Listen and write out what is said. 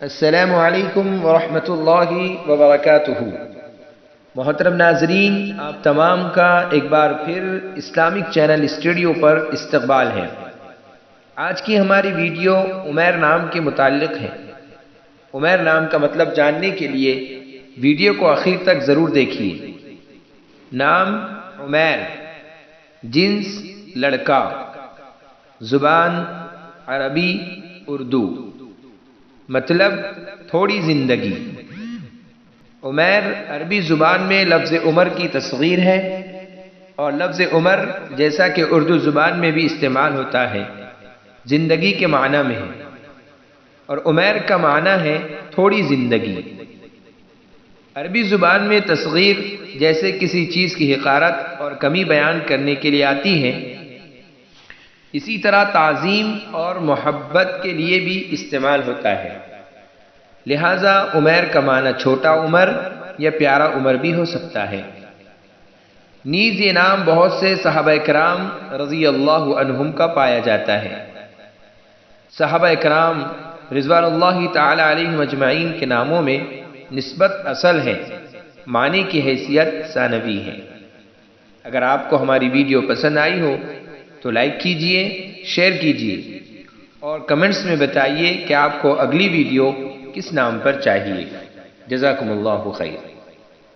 السلام علیکم ورحمۃ اللہ وبرکاتہ۔ محترم ناظرین، آپ تمام کا ایک بار پھر اسلامک چینل اسٹوڈیو پر استقبال ہے۔ آج کی ہماری ویڈیو عمیر نام کے متعلق ہے۔ عمیر نام کا مطلب جاننے کے لیے ویڈیو کو آخر تک ضرور دیکھیے۔ نام عمیر، جنس لڑکا، زبان عربی اردو، مطلب تھوڑی زندگی۔ عمیر عربی زبان میں لفظ عمر کی تصغیر ہے، اور لفظ عمر جیسا کہ اردو زبان میں بھی استعمال ہوتا ہے زندگی کے معنی میں ہے، اور عمیر کا معنی ہے تھوڑی زندگی۔ عربی زبان میں تصغیر جیسے کسی چیز کی حقارت اور کمی بیان کرنے کے لیے آتی ہے، اسی طرح تعظیم اور محبت کے لیے بھی استعمال ہوتا ہے۔ لہذا عمیر کا معنی چھوٹا عمر یا پیارا عمر بھی ہو سکتا ہے۔ نیز یہ نام بہت سے صحابہ کرام رضی اللہ عنہم کا پایا جاتا ہے۔ صحابہ کرام رضوان اللہ تعالی علیہم اجمعین کے ناموں میں نسبت اصل ہے، معنی کی حیثیت ثانوی ہے۔ اگر آپ کو ہماری ویڈیو پسند آئی ہو تو لائک کیجئے، شیئر کیجئے، اور کمنٹس میں بتائیے کہ آپ کو اگلی ویڈیو کس نام پر چاہیے۔ جزاکم اللہ خیر۔